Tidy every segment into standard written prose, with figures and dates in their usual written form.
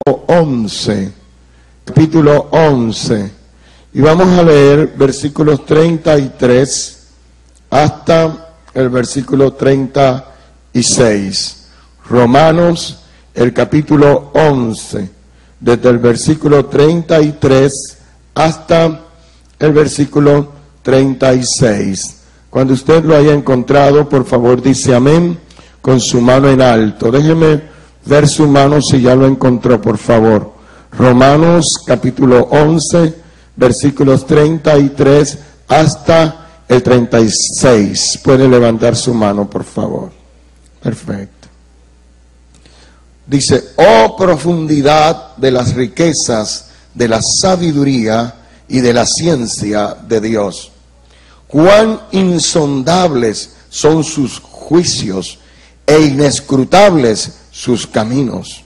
11, capítulo 11, y vamos a leer versículos 33 hasta el versículo 36. Romanos, el capítulo 11, desde el versículo 33 hasta el versículo 36. Cuando usted lo haya encontrado, por favor dice amén con su mano en alto. Déjeme ver su mano si ya lo encontró, por favor. Romanos capítulo 11, versículos 33 hasta el 36. Puede levantar su mano, por favor. Perfecto. Dice: oh profundidad de las riquezas, de la sabiduría y de la ciencia de Dios. Cuán insondables son sus juicios e inescrutables sus caminos.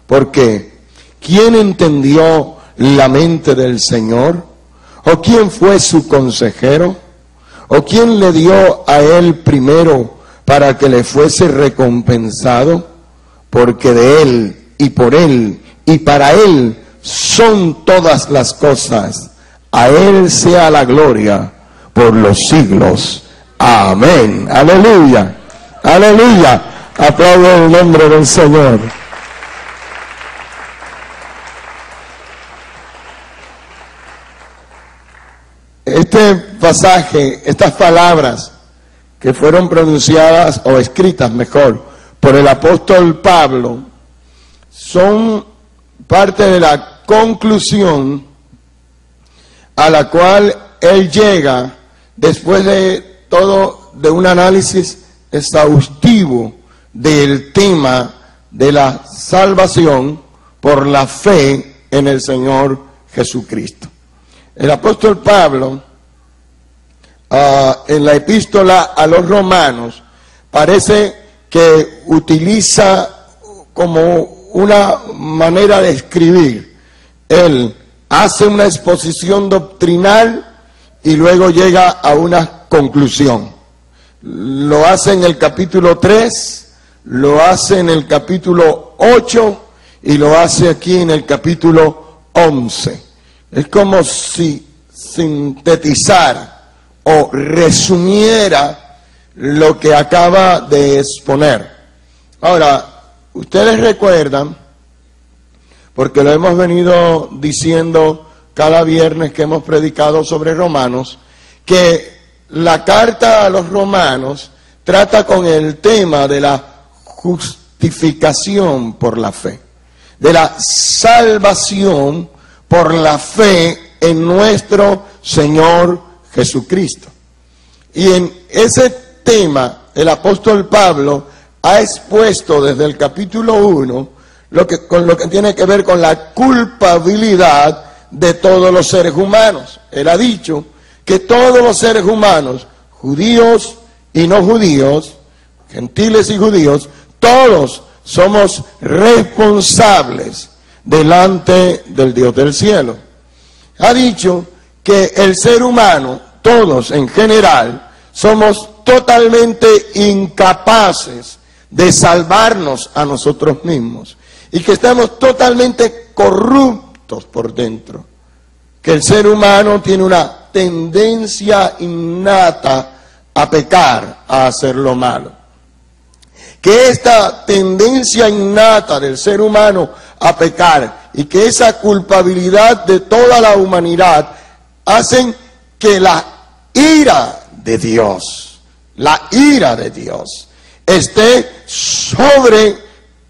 Porque ¿quién entendió la mente del Señor? ¿O quién fue su consejero? ¿O quién le dio a él primero para que le fuese recompensado? Porque de él y por él y para él son todas las cosas. A él sea la gloria por los siglos. Amén. Aleluya. Aleluya. Aplaudo el nombre del Señor. Este pasaje, estas palabras que fueron pronunciadas o escritas mejor por el apóstol Pablo, son parte de la conclusión a la cual él llega después de todo, de un análisis exhaustivo del tema de la salvación por la fe en el Señor Jesucristo. El apóstol Pablo, en la epístola a los romanos, parece que utiliza como una manera de escribir. Él hace una exposición doctrinal y luego llega a una conclusión. Lo hace en el capítulo 3, lo hace en el capítulo 8 y lo hace aquí en el capítulo 11. Es como si sintetizara o resumiera lo que acaba de exponer. Ahora, ustedes recuerdan, porque lo hemos venido diciendo cada viernes que hemos predicado sobre Romanos, que la carta a los romanos trata con el tema de la justificación por la fe, de la salvación por la fe en nuestro Señor Jesucristo. Y en ese tema el apóstol Pablo ha expuesto desde el capítulo 1 con lo que tiene que ver con la culpabilidad de todos los seres humanos. Él ha dicho que todos los seres humanos, judíos y no judíos, gentiles y judíos, todos somos responsables delante del Dios del cielo. Ha dicho que el ser humano, todos en general, somos totalmente incapaces de salvarnos a nosotros mismos y que estamos totalmente corruptos por dentro, que el ser humano tiene una tendencia innata a pecar, a hacer lo malo, que esta tendencia innata del ser humano a pecar y que esa culpabilidad de toda la humanidad hacen que la ira de Dios esté sobre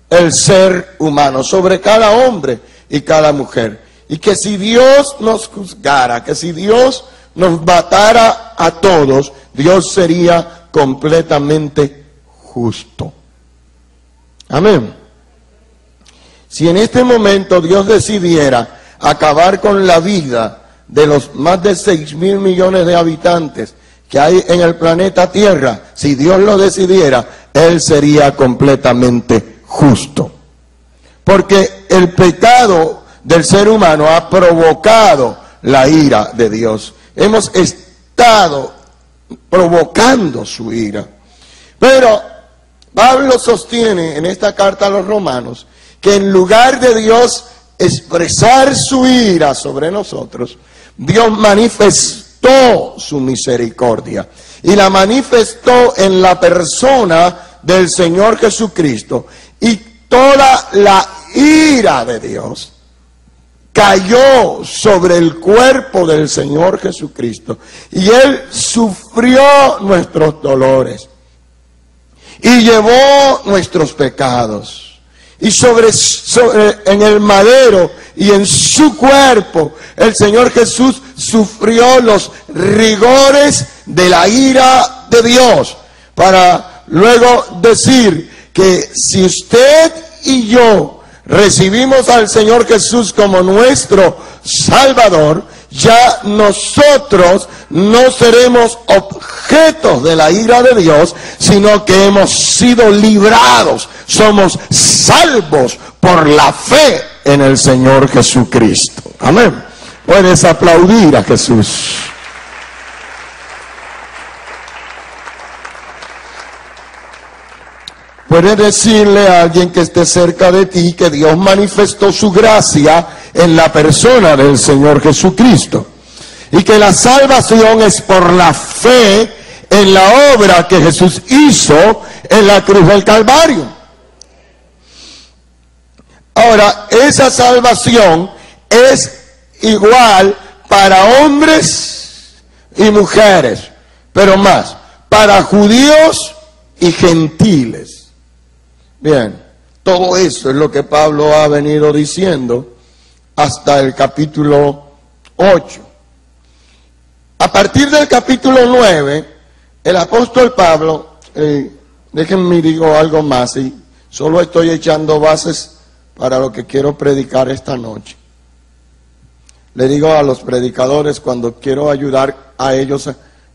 el ser humano, sobre cada hombre y cada mujer. Y que si Dios nos juzgara, que si Dios nos matara a todos, Dios sería completamente justo. Amén. Si en este momento Dios decidiera acabar con la vida de los más de 6.000 millones de habitantes que hay en el planeta Tierra, si Dios lo decidiera, Él sería completamente justo. Porque el pecado del ser humano ha provocado la ira de Dios. Hemos estado provocando su ira. Pero Pablo sostiene en esta carta a los romanos que en lugar de Dios expresar su ira sobre nosotros, Dios manifestó su misericordia y la manifestó en la persona del Señor Jesucristo, y toda la ira de Dios cayó sobre el cuerpo del Señor Jesucristo, y Él sufrió nuestros dolores y llevó nuestros pecados. Y en el madero y en su cuerpo, el Señor Jesús sufrió los rigores de la ira de Dios, para luego decir que si usted y yo recibimos al Señor Jesús como nuestro Salvador, ya nosotros no seremos objetos de la ira de Dios, sino que hemos sido librados, somos salvos por la fe en el Señor Jesucristo. Amén. Puedes aplaudir a Jesús. Puedes decirle a alguien que esté cerca de ti que Dios manifestó su gracia en la persona del Señor Jesucristo, y que la salvación es por la fe en la obra que Jesús hizo en la cruz del Calvario. Ahora, esa salvación es igual para hombres y mujeres, pero más, para judíos y gentiles. Bien, todo eso es lo que Pablo ha venido diciendo hasta el capítulo 8. A partir del capítulo 9, el apóstol Pablo, déjenme digo algo más, y solo estoy echando bases para lo que quiero predicar esta noche. Le digo a los predicadores, cuando quiero ayudar a ellos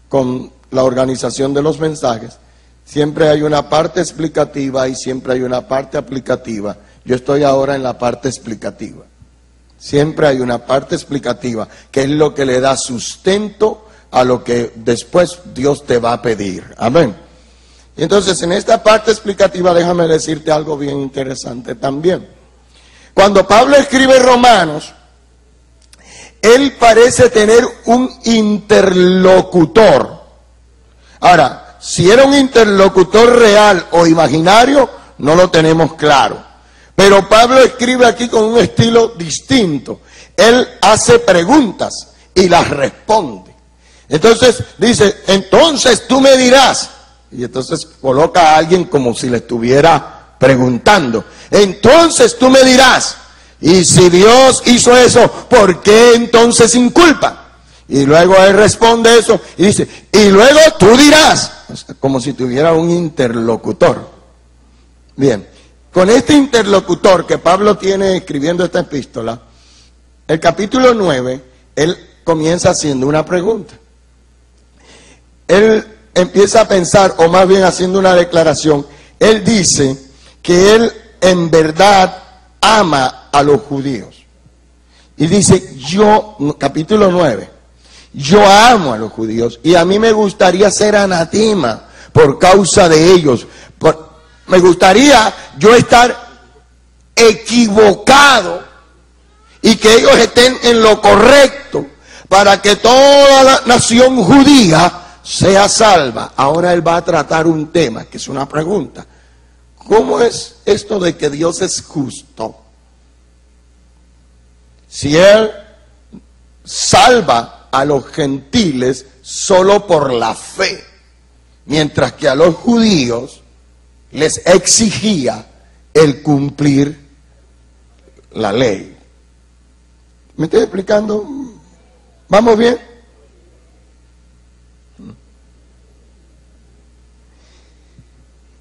con la organización de los mensajes, siempre hay una parte explicativa y siempre hay una parte aplicativa. Yo estoy ahora en la parte explicativa. Siempre hay una parte explicativa, que es lo que le da sustento a lo que después Dios te va a pedir. Amén. Y entonces, en esta parte explicativa, déjame decirte algo bien interesante también. Cuando Pablo escribe Romanos, él parece tener un interlocutor. Ahora, si era un interlocutor real o imaginario, no lo tenemos claro. Pero Pablo escribe aquí con un estilo distinto. Él hace preguntas y las responde. Entonces dice, entonces tú me dirás. Y entonces coloca a alguien como si le estuviera preguntando. Entonces tú me dirás. Y si Dios hizo eso, ¿por qué entonces inculpa? Y luego él responde eso y dice, y luego tú dirás. O sea, como si tuviera un interlocutor. Bien. Con este interlocutor que Pablo tiene escribiendo esta epístola, el capítulo 9, él comienza haciendo una pregunta. Él empieza a pensar, o más bien haciendo una declaración. Él dice que él en verdad ama a los judíos. Y dice, capítulo 9, yo amo a los judíos y a mí me gustaría ser anatema por causa de ellos. Me gustaría yo estar equivocado y que ellos estén en lo correcto para que toda la nación judía sea salva. Ahora él va a tratar un tema que es una pregunta. ¿Cómo es esto de que Dios es justo? Si él salva a los gentiles solo por la fe, mientras que a los judíos les exigía el cumplir la ley. ¿Me estoy explicando? ¿Vamos bien?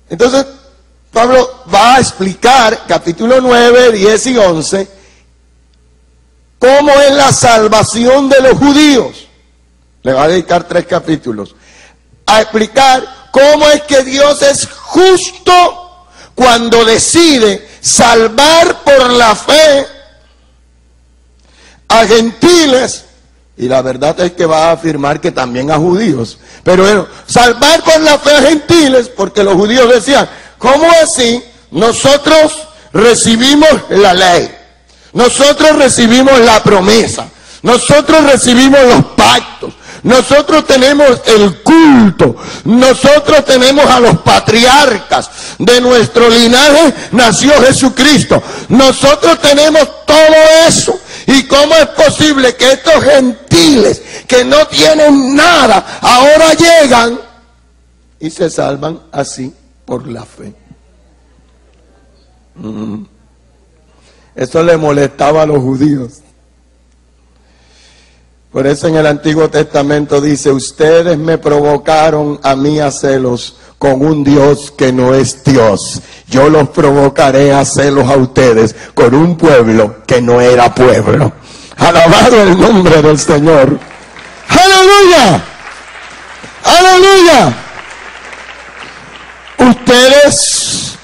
Entonces, Pablo va a explicar, capítulo 9, 10 y 11, cómo es la salvación de los judíos. Le va a dedicar 3 capítulos a explicar cómo es que Dios es justo cuando decide salvar por la fe a gentiles, y la verdad es que va a afirmar que también a judíos, pero bueno, salvar por la fe a gentiles, porque los judíos decían, ¿cómo así? Nosotros recibimos la ley, nosotros recibimos la promesa, nosotros recibimos los pactos, nosotros tenemos el culto, nosotros tenemos a los patriarcas, de nuestro linaje nació Jesucristo, nosotros tenemos todo eso. ¿Y cómo es posible que estos gentiles que no tienen nada ahora llegan y se salvan así por la fe? Eso le molestaba a los judíos. Por eso en el Antiguo Testamento dice: ustedes me provocaron a mí a celos con un Dios que no es Dios. Yo los provocaré a celos a ustedes con un pueblo que no era pueblo. Alabado el nombre del Señor. ¡Aleluya! ¡Aleluya! Ustedes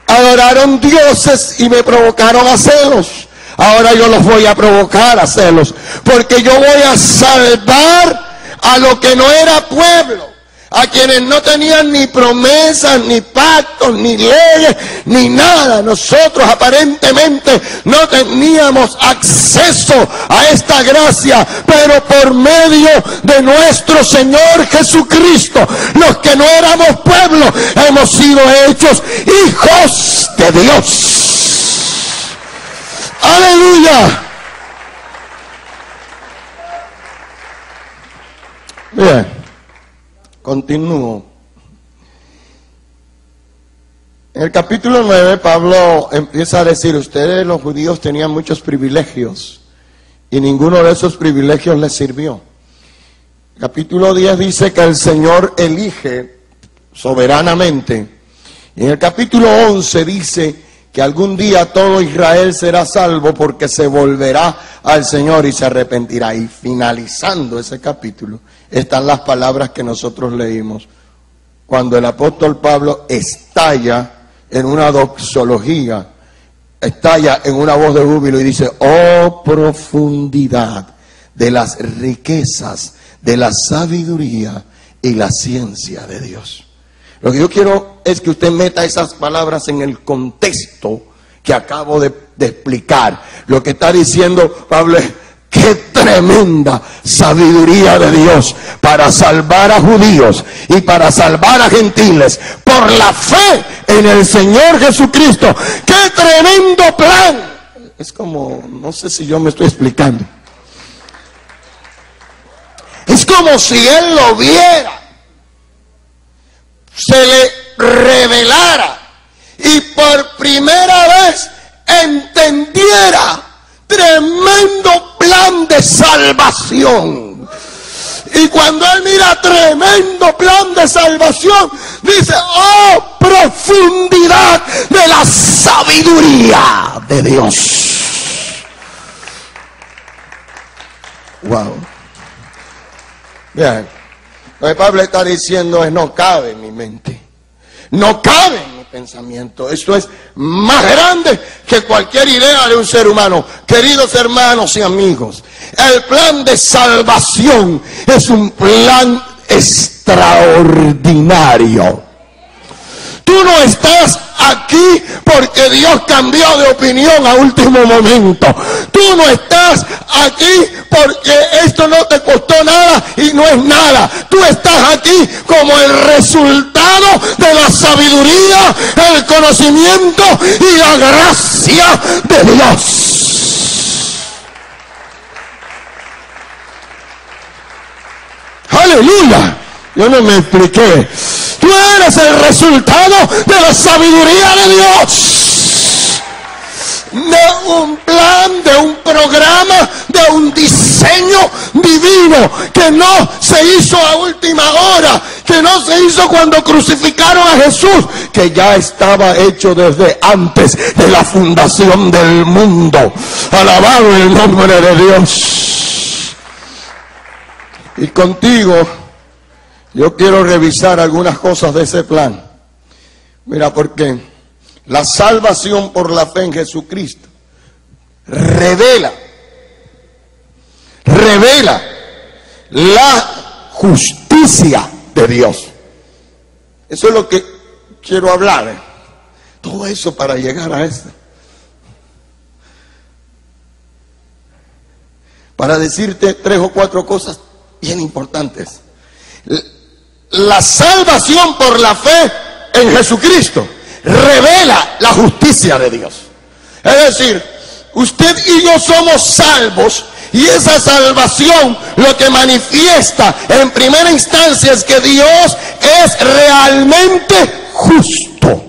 adoraron dioses y me provocaron a celos. Ahora yo los voy a provocar a celos, porque yo voy a salvar a lo que no era pueblo, a quienes no tenían ni promesas, ni pactos, ni leyes, ni nada. Nosotros aparentemente no teníamos acceso a esta gracia, pero por medio de nuestro Señor Jesucristo, los que no éramos pueblo, hemos sido hechos hijos de Dios. ¡Aleluya! Bien, continúo. En el capítulo 9, Pablo empieza a decir: ustedes los judíos tenían muchos privilegios y ninguno de esos privilegios les sirvió. Capítulo 10 dice que el Señor elige soberanamente. Y en el capítulo 11 dice que algún día todo Israel será salvo porque se volverá al Señor y se arrepentirá. Y finalizando ese capítulo están las palabras que nosotros leímos, cuando el apóstol Pablo estalla en una doxología, estalla en una voz de júbilo y dice: oh profundidad de las riquezas, de la sabiduría y la ciencia de Dios. Lo que yo quiero es que usted meta esas palabras en el contexto que acabo de explicar. Lo que está diciendo Pablo es: qué tremenda sabiduría de Dios para salvar a judíos y para salvar a gentiles por la fe en el Señor Jesucristo. ¡Qué tremendo plan! Es como, no sé si yo me estoy explicando. Es como si Él lo viera, se le revelara y por primera vez entendiera tremendo plan de salvación. Y cuando él mira tremendo plan de salvación, dice: oh profundidad de la sabiduría de Dios. Wow. Bien. Lo que Pablo está diciendo es: no cabe en mi mente, no cabe en mi pensamiento. Esto es más grande que cualquier idea de un ser humano. Queridos hermanos y amigos, el plan de salvación es un plan extraordinario. Tú no estás aquí porque Dios cambió de opinión a último momento. Tú no estás aquí porque esto no te costó nada y no es nada. Tú estás aquí como el resultado de la sabiduría, el conocimiento y la gracia de Dios. ¡Aleluya! Yo no me expliqué. Tú eres el resultado de la sabiduría de Dios, de un plan, de un programa, de un diseño divino que no se hizo a última hora, que no se hizo cuando crucificaron a Jesús, que ya estaba hecho desde antes de la fundación del mundo. Alabado el nombre de Dios. Y contigo yo quiero revisar algunas cosas de ese plan. Mira, porque la salvación por la fe en Jesucristo revela la justicia de Dios. Eso es lo que quiero hablar. Todo eso para llegar a eso. para decirte 3 o 4 cosas bien importantes. La salvación por la fe en Jesucristo revela la justicia de Dios. Es decir, usted y yo somos salvos, y esa salvación lo que manifiesta en primera instancia es que Dios es realmente justo.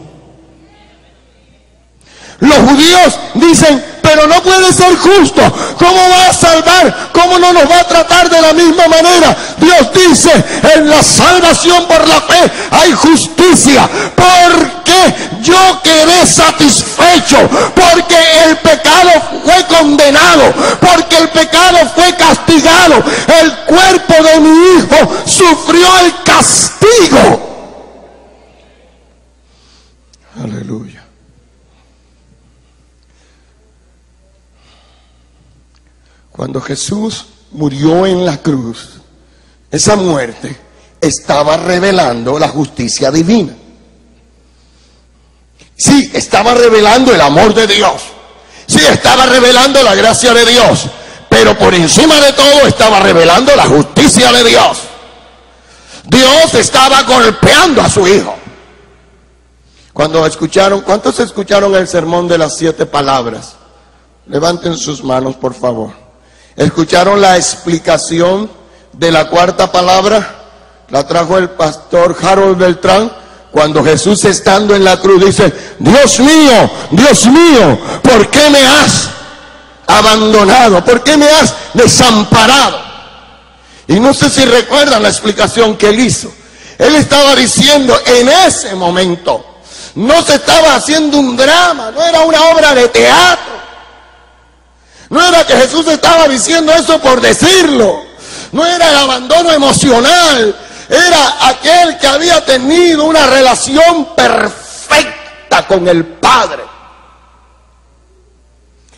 Los judíos dicen, pero no puede ser justo. ¿Cómo va a salvar? ¿Cómo no nos va a tratar de la misma manera? Dios dice, en la salvación por la fe hay justicia. Porque yo quedé satisfecho. Porque el pecado fue condenado. Porque el pecado fue castigado. El cuerpo de mi hijo sufrió el castigo. Aleluya. Cuando Jesús murió en la cruz, esa muerte estaba revelando la justicia divina. Sí, estaba revelando el amor de Dios. Sí, estaba revelando la gracia de Dios. Pero por encima de todo estaba revelando la justicia de Dios. Dios estaba golpeando a su hijo. Cuando escucharon, ¿cuántos escucharon el sermón de las 7 palabras? Levanten sus manos, por favor. ¿Escucharon la explicación de la 4ª palabra? La trajo el pastor Harold Beltrán. Cuando Jesús, estando en la cruz, dice, Dios mío, ¿por qué me has abandonado? ¿Por qué me has desamparado? Y no sé si recuerdan la explicación que él hizo. Él estaba diciendo en ese momento, no se estaba haciendo un drama, no era una obra de teatro. No era que Jesús estaba diciendo eso por decirlo. No era el abandono emocional. Era aquel que había tenido una relación perfecta con el Padre.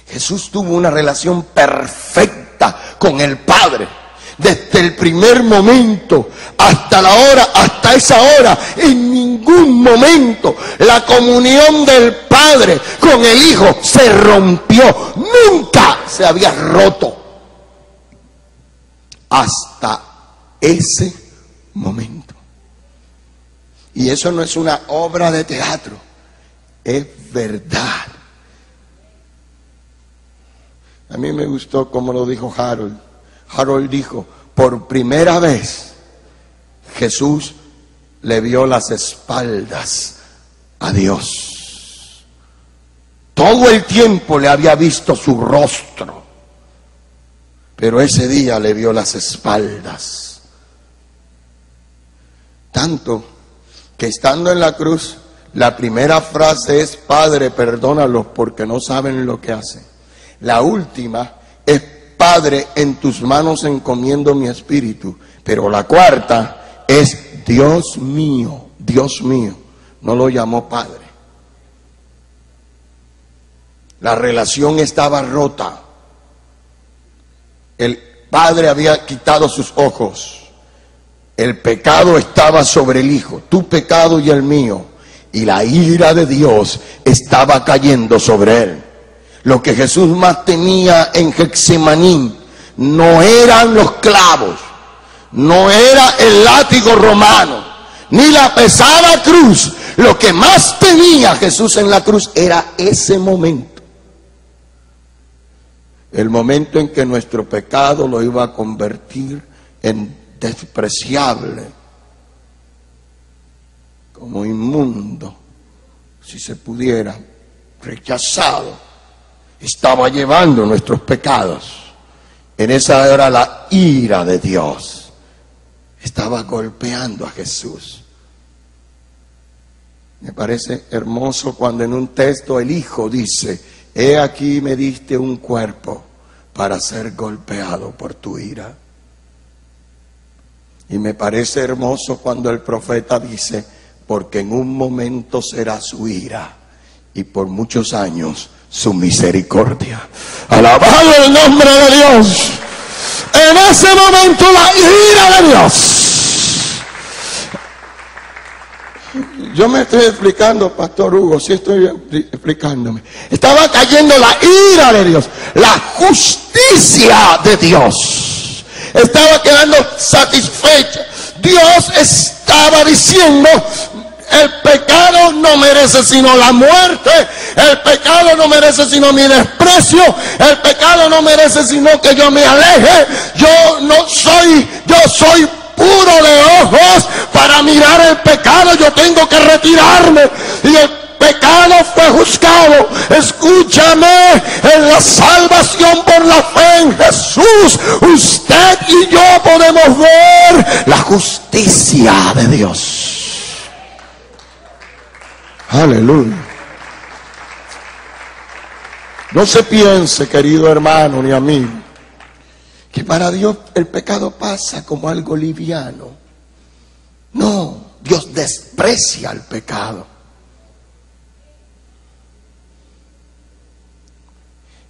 Jesús tuvo una relación perfecta con el Padre. Desde el primer momento hasta la hora, hasta esa hora, en ningún momento la comunión del Padre con el Hijo se rompió. Nunca se había roto hasta ese momento. Y eso no es una obra de teatro, es verdad. A mí me gustó como lo dijo Harold. Harold dijo, por primera vez Jesús le vio las espaldas a Dios. Todo el tiempo le había visto su rostro, pero ese día le vio las espaldas. Tanto que estando en la cruz, la primera frase es, Padre, perdónalos porque no saben lo que hacen. La última es, Padre, en tus manos encomiendo mi espíritu. Pero la 4ª es, Dios mío, Dios mío. No lo llamó Padre. La relación estaba rota. El Padre había quitado sus ojos. El pecado estaba sobre el Hijo, tu pecado y el mío. Y la ira de Dios estaba cayendo sobre él. Lo que Jesús más temía en Getsemaní no eran los clavos, no era el látigo romano, ni la pesada cruz. Lo que más temía Jesús en la cruz era ese momento. El momento en que nuestro pecado lo iba a convertir en despreciable, como inmundo, si se pudiera, rechazado. Estaba llevando nuestros pecados. En esa hora la ira de Dios estaba golpeando a Jesús. Me parece hermoso cuando en un texto el Hijo dice, he aquí me diste un cuerpo para ser golpeado por tu ira. Y me parece hermoso cuando el profeta dice, porque en un momento será su ira y por muchos años su misericordia. Alabado el nombre de Dios. En ese momento la ira de Dios. Yo me estoy explicando, Pastor Hugo, sí estoy explicándome. Estaba cayendo la ira de Dios, la justicia de Dios. Estaba quedando satisfecha. Dios estaba diciendo: el pecado no merece sino la muerte, el pecado no merece sino mi desprecio, el pecado no merece sino que yo me aleje. Yo soy puro de ojos para mirar el pecado. Yo tengo que retirarme, y el pecado fue juzgado. Escúchame, en la salvación por la fe en Jesús, usted y yo podemos ver la justicia de Dios. Aleluya. No se piense, querido hermano ni amigo, que para Dios el pecado pasa como algo liviano. No, Dios desprecia el pecado.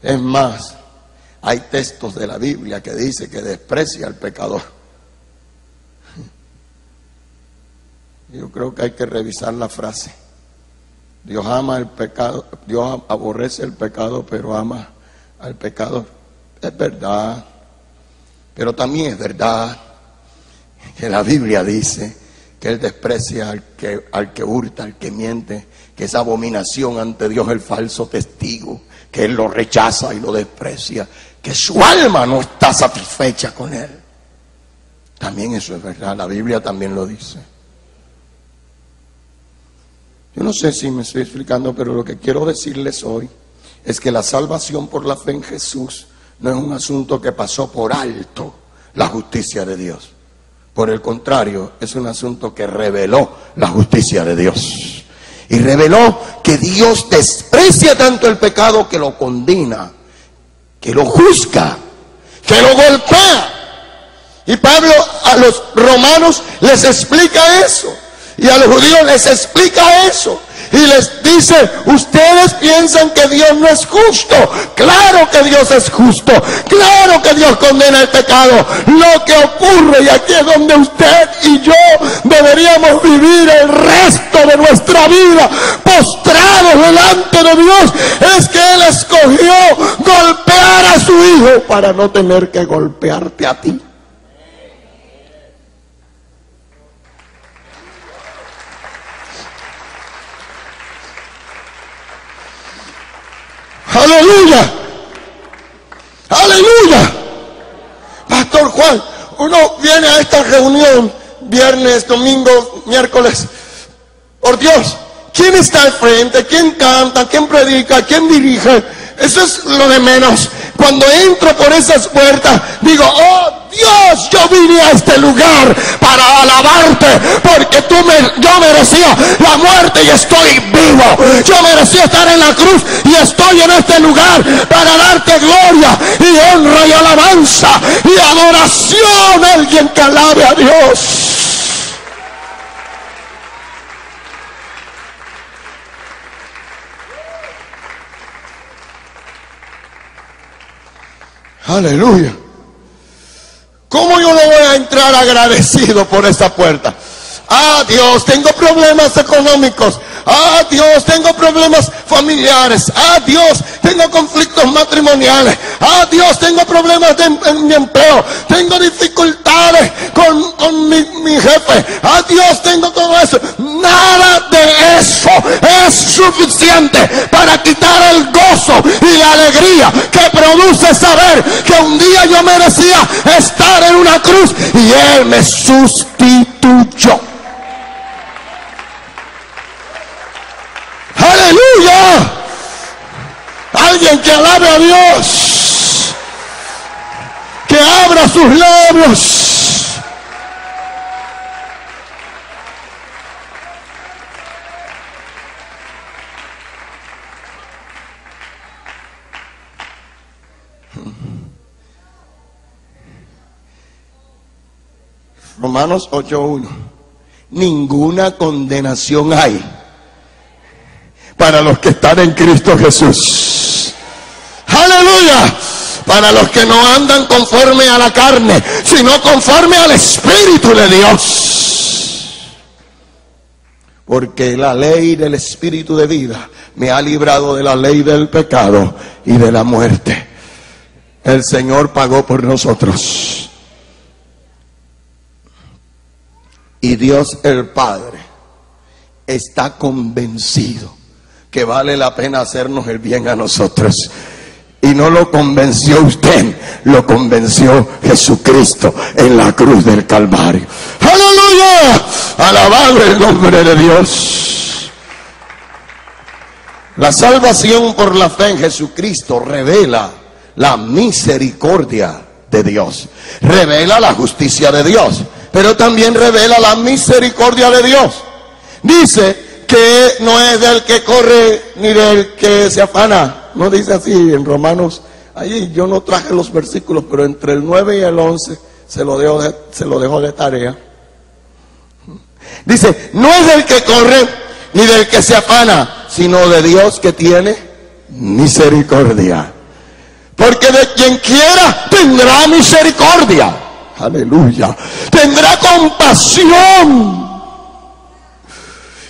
Es más, hay textos de la Biblia que dice que desprecia al pecador. Yo creo que hay que revisar la frase. Dios ama el pecado, Dios aborrece el pecado, pero ama al pecador. Es verdad, pero también es verdad que la Biblia dice que Él desprecia al que hurta, al que miente, que es abominación ante Dios el falso testigo, que Él lo rechaza y lo desprecia, que su alma no está satisfecha con Él. También eso es verdad, la Biblia también lo dice. Yo no sé si me estoy explicando, pero lo que quiero decirles hoy es que la salvación por la fe en Jesús no es un asunto que pasó por alto la justicia de Dios. Por el contrario, es un asunto que reveló la justicia de Dios. Y reveló que Dios desprecia tanto el pecado que lo condena, que lo juzga, que lo golpea. Y Pablo a los romanos les explica eso. Y a los judíos les explica eso. Y les dice: ustedes piensan que Dios no es justo. Claro que Dios es justo. Claro que Dios condena el pecado. Lo que ocurre, y aquí es donde usted y yo deberíamos vivir el resto de nuestra vida postrados delante de Dios, es que Él escogió golpear a su hijo para no tener que golpearte a ti. Aleluya, aleluya. Pastor Juan, uno viene a esta reunión viernes, domingo, miércoles. Por Dios, ¿quién está al frente? ¿Quién canta? ¿Quién predica? ¿Quién dirige? Eso es lo de menos. Cuando entro por esas puertas, digo: oh Dios, yo vine a este lugar para alabarte, porque yo merecía la muerte y estoy vivo. Yo merecía estar en la cruz y estoy en este lugar para darte gloria y honra y alabanza y adoración. Alguien que alabe a Dios. Aleluya. ¿Cómo yo no voy a entrar agradecido por esta puerta? Ah, Dios, tengo problemas económicos. Ah, Dios, tengo problemas familiares. Ah, Dios, tengo conflictos matrimoniales. Ah, Dios, tengo problemas en mi empleo. Tengo dificultades con mi jefe. Ah, Dios, tengo todo eso. Nada de eso es suficiente para quitar el gozo y la alegría que produce saber que un día yo merecía estar en una cruz y Él me sustituyó. ¡Aleluya! Alguien que alabe a Dios, que abra sus labios. Romanos 8:1. Ninguna condenación hay para los que están en Cristo Jesús. ¡Aleluya! Para los que no andan conforme a la carne, sino conforme al Espíritu de Dios. porque la ley del Espíritu de vida me ha librado de la ley del pecado y de la muerte. El Señor pagó por nosotros. Y Dios el Padre está convencido que vale la pena hacernos el bien a nosotros. Y no lo convenció usted, lo convenció Jesucristo en la cruz del Calvario. ¡Aleluya! Alabado el nombre de Dios. La salvación por la fe en Jesucristo revela la misericordia de Dios. Revela la justicia de Dios, pero también revela la misericordia de Dios. Dice que no es del que corre ni del que se afana. No dice así en Romanos. Allí yo no traje los versículos, pero entre el 9 y el 11 se lo dejo de tarea. Dice, no es del que corre ni del que se afana, sino de Dios que tiene misericordia. Porque de quien quiera tendrá misericordia. Aleluya. Tendrá compasión.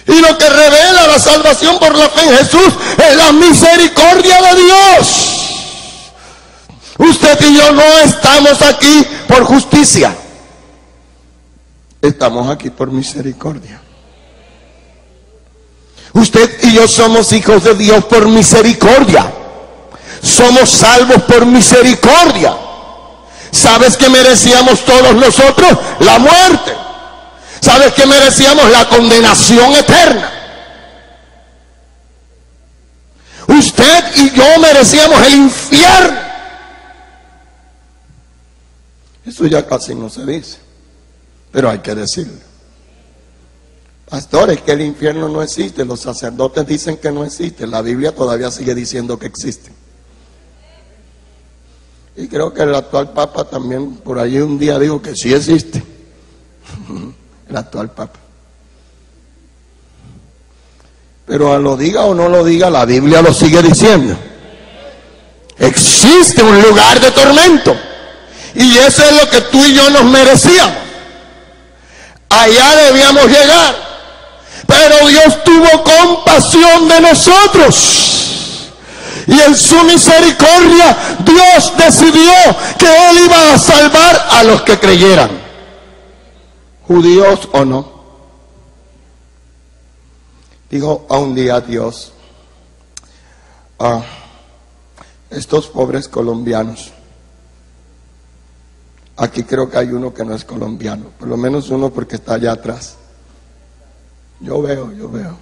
Y lo que revela la salvación por la fe en Jesús es la misericordia de Dios. Usted y yo no estamos aquí por justicia. Estamos aquí por misericordia. Usted y yo somos hijos de Dios por misericordia. Somos salvos por misericordia. ¿Sabes qué merecíamos todos nosotros? La muerte. ¿Sabes qué merecíamos? La condenación eterna. Usted y yo merecíamos el infierno. Eso ya casi no se dice, pero hay que decirlo. Pastores, que el infierno no existe. Los sacerdotes dicen que no existe. La Biblia todavía sigue diciendo que existe. Y creo que el actual Papa también por allí un día dijo que sí existe. El actual Papa. Pero a lo diga o no lo diga, la Biblia lo sigue diciendo. Existe un lugar de tormento. Y eso es lo que tú y yo nos merecíamos. Allá debíamos llegar. Pero Dios tuvo compasión de nosotros. Y en su misericordia, Dios decidió que Él iba a salvar a los que creyeran. Judíos o no. Dijo a un día Dios, estos pobres colombianos, aquí creo que hay uno que no es colombiano, por lo menos uno porque está allá atrás. Yo veo.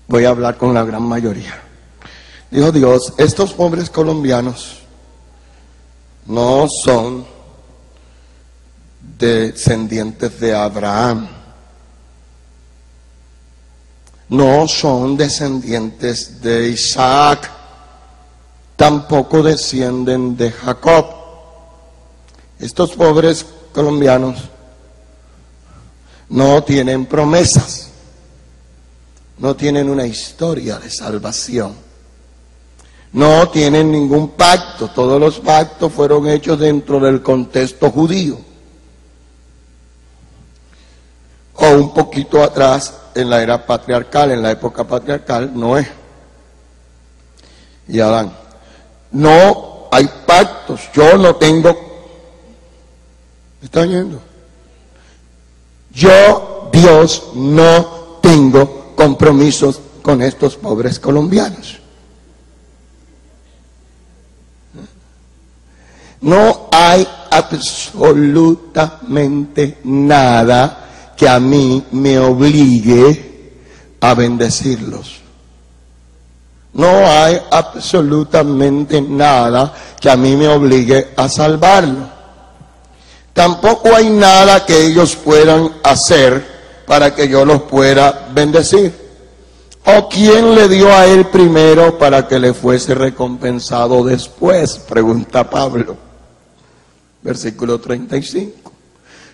Voy a hablar con la gran mayoría. Dijo Dios, estos pobres colombianos no son descendientes de Abraham. No son descendientes de Isaac. Tampoco descienden de Jacob. Estos pobres colombianos no tienen promesas. No tienen una historia de salvación. No tienen ningún pacto. Todos los pactos fueron hechos dentro del contexto judío. O un poquito atrás, en la era patriarcal, en la época patriarcal, Noé y Adán. No hay pactos. Yo no tengo. ¿Me están oyendo? Yo, Dios, no tengo compromisos con estos pobres colombianos. No hay absolutamente nada que a mí me obligue a bendecirlos. No hay absolutamente nada que a mí me obligue a salvarlos. Tampoco hay nada que ellos puedan hacer para que yo los pueda bendecir. ¿O quién le dio a él primero para que le fuese recompensado después? Pregunta Pablo. Versículo 35.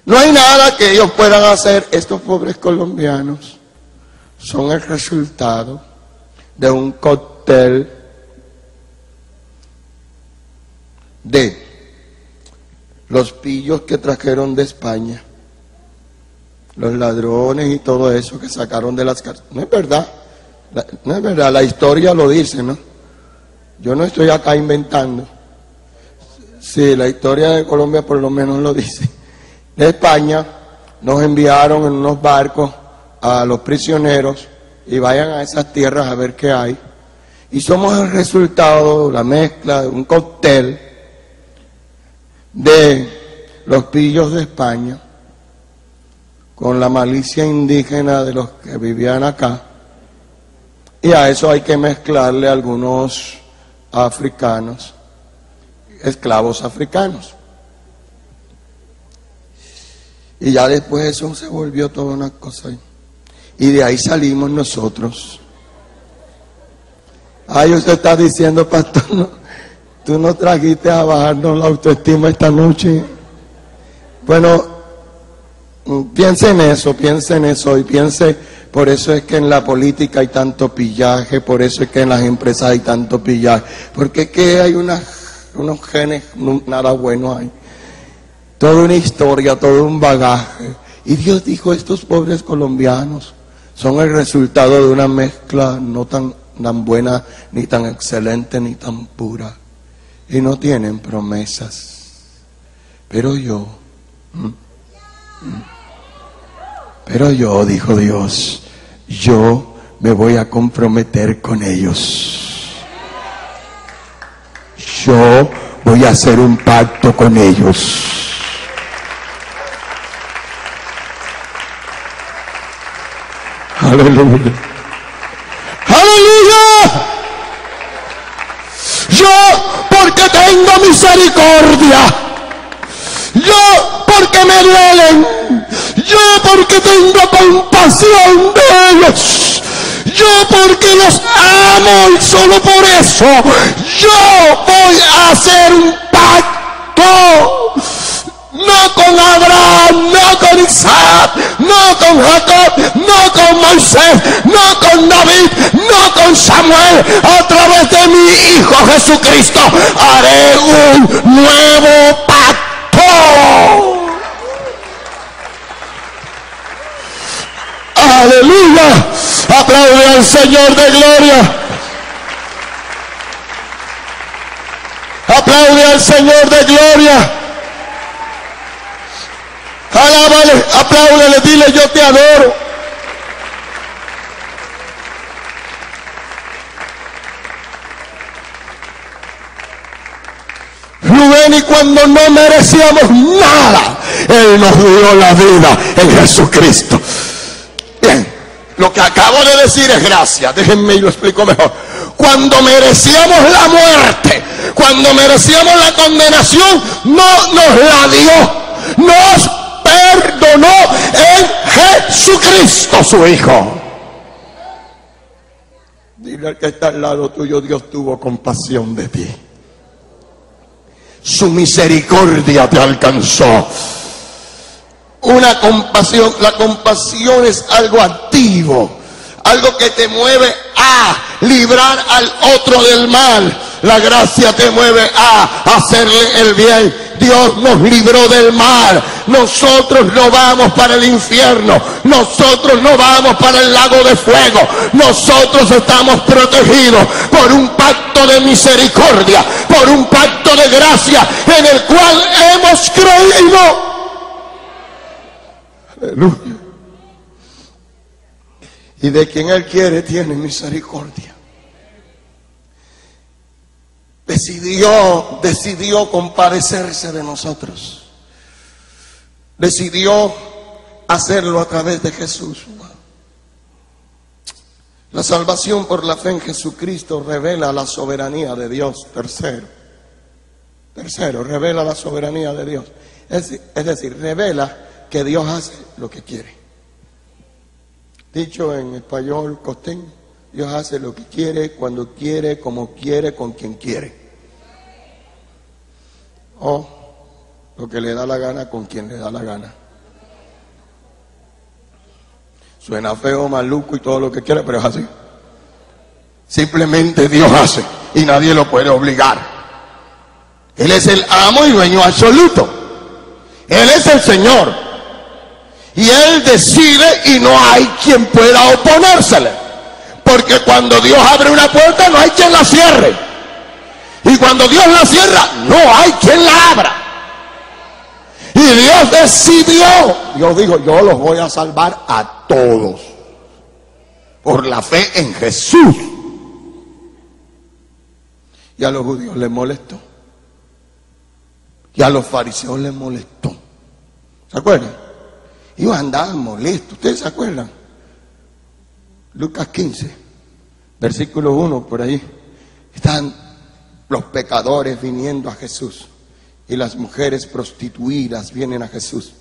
No hay nada que ellos puedan hacer. Estos pobres colombianos son el resultado de un cóctel de los pillos que trajeron de España, los ladrones y todo eso que sacaron de las cárceles. No es verdad, no es verdad, la historia lo dice, ¿no? Yo no estoy acá inventando. Sí, la historia de Colombia por lo menos lo dice. De España nos enviaron en unos barcos a los prisioneros y vayan a esas tierras a ver qué hay. Y somos el resultado, la mezcla de un cóctel de los pillos de España con la malicia indígena de los que vivían acá. Y a eso hay que mezclarle algunos africanos, esclavos africanos. Y ya después eso se volvió toda una cosa. Y de ahí salimos nosotros. Ay, usted está diciendo, pastor, no, tú no trajiste a bajarnos la autoestima esta noche. Bueno, piense en eso y piense, por eso es que en la política hay tanto pillaje, por eso es que en las empresas hay tanto pillaje, porque es que hay unos genes, nada bueno hay. Toda una historia, todo un bagaje. Y Dios dijo, estos pobres colombianos son el resultado de una mezcla no tan buena, ni tan excelente, ni tan pura. Y no tienen promesas. Pero yo, dijo Dios, yo me voy a comprometer con ellos. Yo voy a hacer un pacto con ellos. Aleluya. ¡Aleluya! Yo porque tengo misericordia. Yo porque me duelen. Yo porque tengo compasión de ellos. Yo porque los amo y solo por eso yo voy a hacer un pacto. No con Abraham, no con Isaac, no con Jacob, no con Moisés, no con David, no con Samuel. A través de mi Hijo Jesucristo haré un nuevo pacto. Aleluya. Aplaude al Señor de gloria. Aplaude al Señor de gloria. Alábale, apláudele, dile yo te adoro. Rubén, y cuando no merecíamos nada, Él nos dio la vida en Jesucristo. Bien, lo que acabo de decir es gracia. Déjenme y lo explico mejor. Cuando merecíamos la muerte, cuando merecíamos la condenación, no nos la dio, nos perdonó en Jesucristo su Hijo. Dile al que está al lado tuyo, Dios tuvo compasión de ti. Su misericordia te alcanzó. Una compasión, la compasión es algo activo, algo que te mueve a librar al otro del mal. La gracia te mueve a hacerle el bien. Dios nos libró del mal. Nosotros no vamos para el infierno. Nosotros no vamos para el lago de fuego. Nosotros estamos protegidos por un pacto de misericordia, por un pacto de gracia en el cual hemos creído. Aleluya. Y de quien Él quiere tiene misericordia. Decidió compadecerse de nosotros. Decidió hacerlo a través de Jesús. La salvación por la fe en Jesucristo revela la soberanía de Dios. Tercero, revela la soberanía de Dios. Es decir, revela que Dios hace lo que quiere. Dicho en español costeño, Dios hace lo que quiere, cuando quiere, como quiere, con quien quiere. O lo que le da la gana, con quien le da la gana. Suena feo, maluco y todo lo que quiera, pero es así. Simplemente Dios hace y nadie lo puede obligar. Él es el amo y dueño absoluto. Él es el Señor. Y Él decide y no hay quien pueda oponérsele. Porque cuando Dios abre una puerta no hay quien la cierre. Y cuando Dios la cierra no hay quien la abra. Y Dios decidió. Dios dijo, yo los voy a salvar a todos. Por la fe en Jesús. Y a los judíos les molestó. Y a los fariseos les molestó. ¿Se acuerdan? Ellos andaban molestos. ¿Ustedes se acuerdan? Lucas 15, versículo 1, por ahí. Están los pecadores viniendo a Jesús. Y las mujeres prostituidas vienen a Jesús.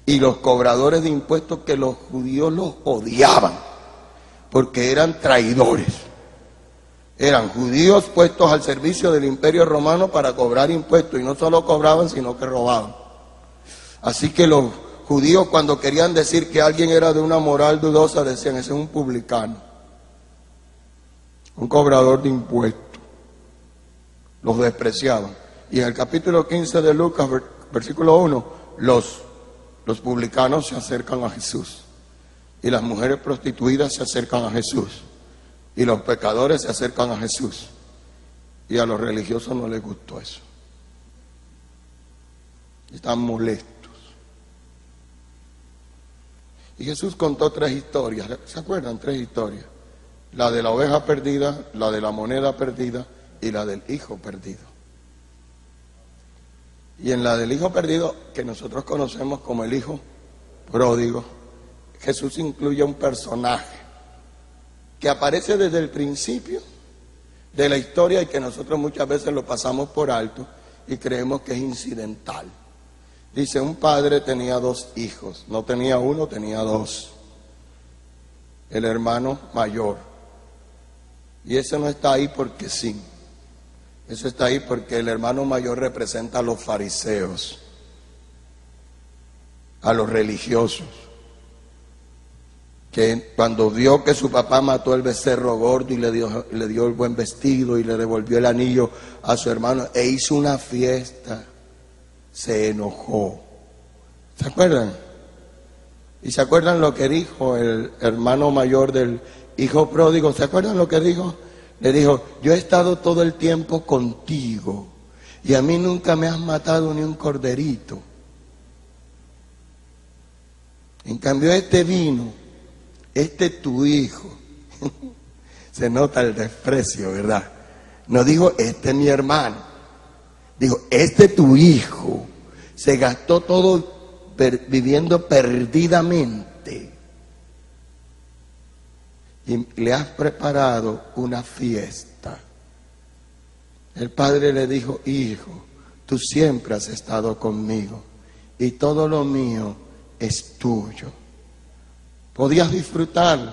Y los cobradores de impuestos, que los judíos los odiaban. Porque eran traidores. Eran judíos puestos al servicio del Imperio Romano para cobrar impuestos. Y no solo cobraban, sino que robaban. Así que los judíos, cuando querían decir que alguien era de una moral dudosa, decían, ese es un publicano, un cobrador de impuestos. Los despreciaban. Y en el capítulo 15 de Lucas, versículo 1, los publicanos se acercan a Jesús. Y las mujeres prostituidas se acercan a Jesús. Y los pecadores se acercan a Jesús. Y a los religiosos no les gustó eso. Están molestos. Y Jesús contó 3 historias. ¿Se acuerdan? 3 historias. La de la oveja perdida, la de la moneda perdida y la del hijo perdido. Y en la del hijo perdido, que nosotros conocemos como el hijo pródigo, Jesús incluye un personaje que aparece desde el principio de la historia y que nosotros muchas veces lo pasamos por alto y creemos que es incidental. Dice, un padre tenía 2 hijos, no tenía uno, tenía 2. El hermano mayor. Y ese no está ahí porque sí. Eso está ahí porque el hermano mayor representa a los fariseos, a los religiosos, que cuando vio que su papá mató el becerro gordo y le dio el buen vestido y le devolvió el anillo a su hermano e hizo una fiesta, se enojó. ¿Se acuerdan? ¿Y se acuerdan lo que dijo el hermano mayor del hijo pródigo? ¿Se acuerdan lo que dijo? Le dijo, yo he estado todo el tiempo contigo y a mí nunca me has matado ni un corderito. En cambio este vino, este tu hijo. Se nota el desprecio, ¿verdad? No dijo, este es mi hermano. Dijo, este tu hijo. Se gastó todo viviendo perdidamente. Y le has preparado una fiesta. El padre le dijo, hijo, tú siempre has estado conmigo y todo lo mío es tuyo. Podías disfrutarlo,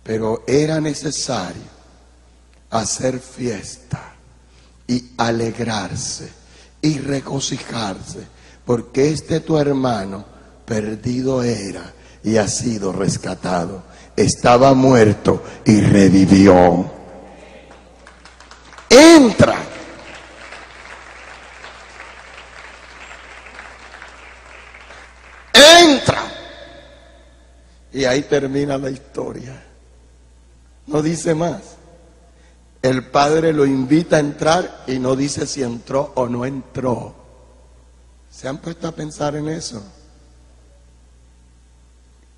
pero era necesario hacer fiesta y alegrarse y regocijarse, porque este tu hermano perdido era y ha sido rescatado. Estaba muerto y revivió. Entra. Entra. Y ahí termina la historia. No dice más. El padre lo invita a entrar y no dice si entró o no entró. ¿Se han puesto a pensar en eso?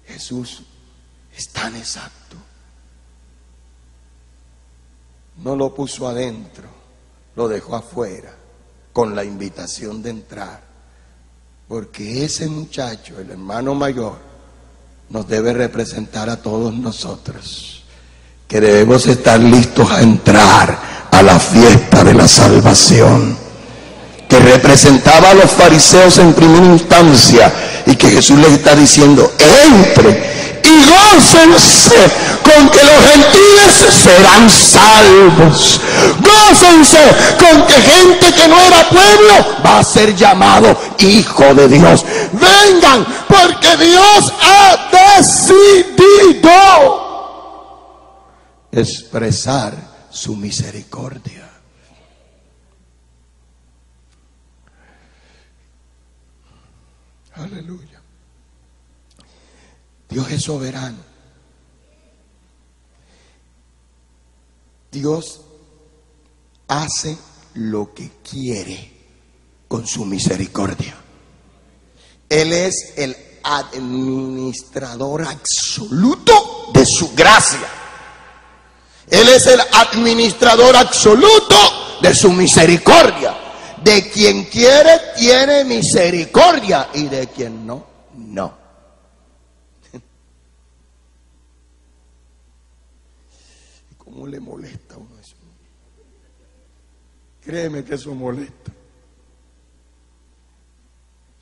Jesús es tan exacto. No lo puso adentro, lo dejó afuera, con la invitación de entrar. Porque ese muchacho, el hermano mayor, nos debe representar a todos nosotros, que debemos estar listos a entrar a la fiesta de la salvación, que representaba a los fariseos en primera instancia, y que Jesús les está diciendo, entre y gócense con que los gentiles serán salvos. Gócense con que gente que no era pueblo va a ser llamado hijo de Dios. Vengan, porque Dios ha decidido expresar su misericordia. Aleluya. Dios es soberano. Dios hace lo que quiere con su misericordia. Él es el administrador absoluto de su gracia. Él es el administrador absoluto de su misericordia. De quien quiere, tiene misericordia, y de quien no, no. ¿Cómo le molesta a uno eso? Créeme que eso molesta.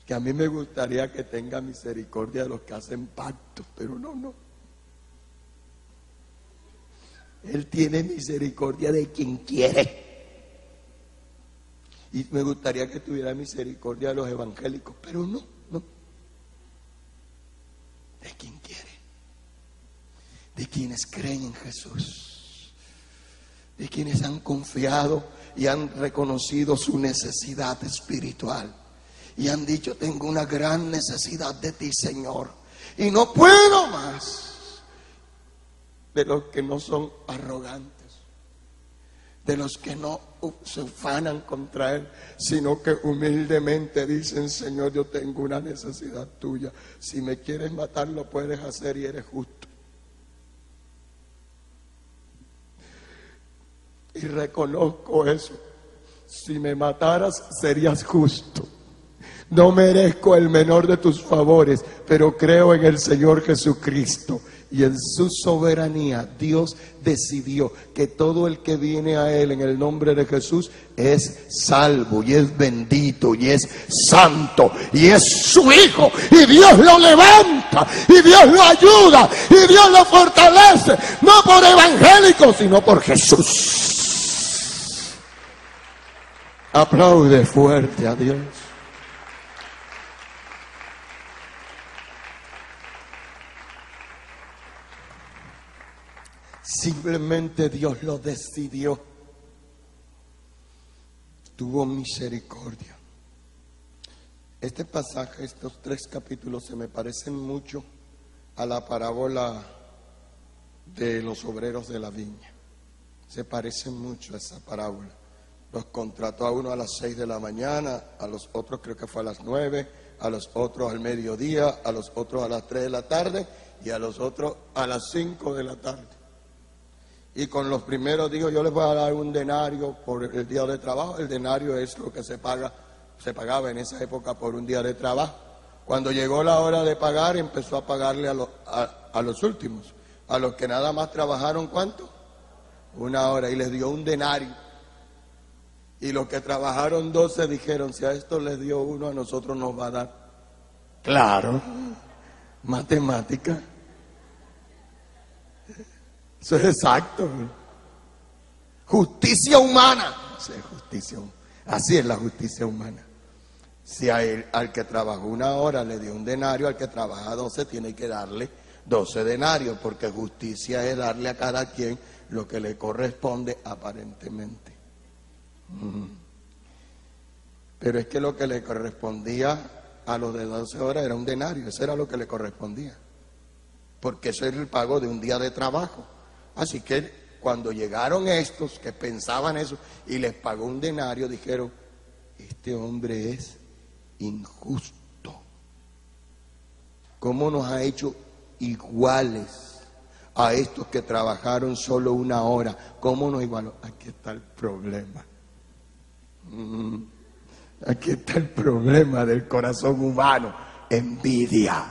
Que a mí me gustaría que tenga misericordia de los que hacen pactos, pero no. Él tiene misericordia de quien quiere. Y me gustaría que tuviera misericordia de los evangélicos, pero no. De quien quiere. De quienes creen en Jesús. De quienes han confiado y han reconocido su necesidad espiritual. Y han dicho: tengo una gran necesidad de ti, Señor, y no puedo más. De los que no son arrogantes, de los que no se ufanan contra Él, sino que humildemente dicen: Señor, yo tengo una necesidad tuya. Si me quieres matar, lo puedes hacer y eres justo. Y reconozco eso. Si me mataras, serías justo. No merezco el menor de tus favores, pero creo en el Señor Jesucristo. Y en su soberanía, Dios decidió que todo el que viene a Él en el nombre de Jesús es salvo, y es bendito, y es santo, y es su hijo. Y Dios lo levanta, y Dios lo ayuda, y Dios lo fortalece. No por evangélicos, sino por Jesús. Aplaude fuerte a Dios. Simplemente Dios lo decidió. Tuvo misericordia. Este pasaje, estos 3 capítulos, se me parecen mucho a la parábola de los obreros de la viña. Se parecen mucho a esa parábola. Los contrató a uno a las 6 de la mañana, a los otros creo que fue a las 9, a los otros al mediodía, a los otros a las 3 de la tarde y a los otros a las 5 de la tarde. Y con los primeros dijo: yo les voy a dar un denario por el día de trabajo. El denario es lo que se pagaba en esa época por un día de trabajo. Cuando llegó la hora de pagar, empezó a pagarle a los últimos, a los que nada más trabajaron, ¿cuánto? 1 hora, y les dio un denario. Y los que trabajaron 12 dijeron: si a estos les dio 1, a nosotros nos va a dar. Claro, matemática. Eso es exacto. Justicia humana. Así es la justicia humana. Si al que trabajó 1 hora le dio un denario, al que trabaja 12 tiene que darle 12 denarios, porque justicia es darle a cada quien lo que le corresponde aparentemente. Pero es que lo que le correspondía a los de 12 horas era un denario. Eso era lo que le correspondía, porque eso era el pago de un día de trabajo. Así que cuando llegaron estos que pensaban eso y les pagó un denario, dijeron: este hombre es injusto. ¿Cómo nos ha hecho iguales a estos que trabajaron solo 1 hora? ¿Cómo nos igualó? Aquí está el problema. Aquí está el problema del corazón humano: envidia.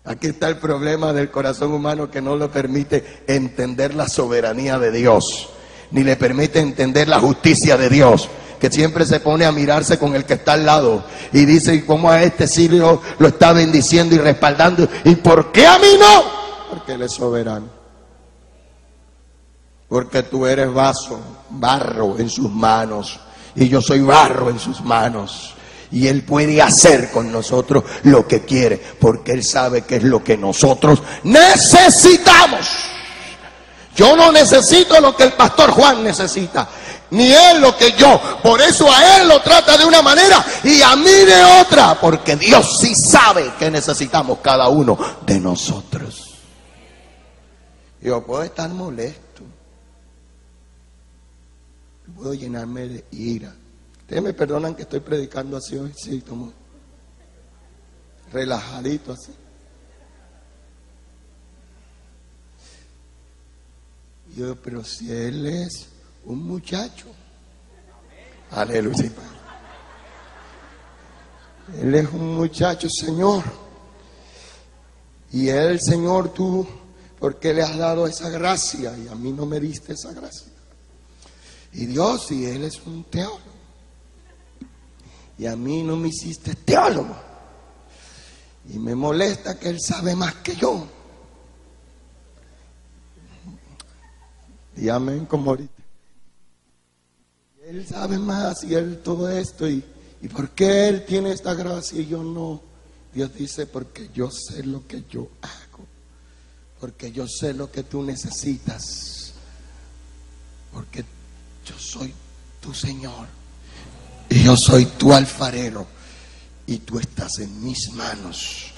Aquí está el problema del corazón humano, que no le permite entender la soberanía de Dios, ni le permite entender la justicia de Dios, que siempre se pone a mirarse con el que está al lado y dice: ¿y cómo a este sí lo está bendiciendo y respaldando? ¿Y por qué a mí no? Porque Él es soberano. Porque tú eres barro en sus manos, y yo soy barro en sus manos. Y Él puede hacer con nosotros lo que quiere, porque Él sabe que es lo que nosotros necesitamos. Yo no necesito lo que el pastor Juan necesita, ni él lo que yo. Por eso a él lo trata de una manera y a mí de otra, porque Dios sí sabe que necesitamos cada uno de nosotros. Yo puedo estar molesto, puedo llenarme de ira. Ustedes me perdonan que estoy predicando así hoy, sí, como relajadito así. Yo, pero si él es un muchacho, aleluya, él es un muchacho, Señor, y él, Señor, tú, ¿por qué le has dado esa gracia? Y a mí no me diste esa gracia. Y Dios, y él es un teólogo, y a mí no me hiciste teólogo, y me molesta que él sabe más que yo. Y amén, como ahorita. Él sabe más y él todo esto. ¿Y por qué él tiene esta gracia y yo no? Dios dice, porque yo sé lo que yo hago. Porque yo sé lo que tú necesitas. Porque yo soy tu Señor. Y yo soy tu alfarero. Y tú estás en mis manos.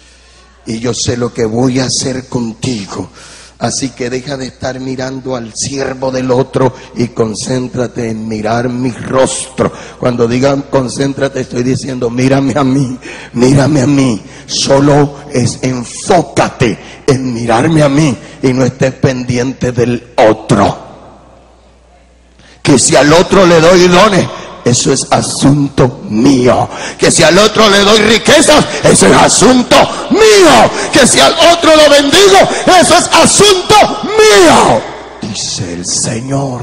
Y yo sé lo que voy a hacer contigo. Así que deja de estar mirando al siervo del otro y concéntrate en mirar mi rostro. Cuando digan concéntrate, estoy diciendo mírame a mí, mírame a mí. Solo enfócate en mirarme a mí y no estés pendiente del otro. Que si al otro le doy dones, eso es asunto mío. Que si al otro le doy riquezas, eso es asunto mío. Que si al otro lo bendigo, eso es asunto mío, dice el Señor.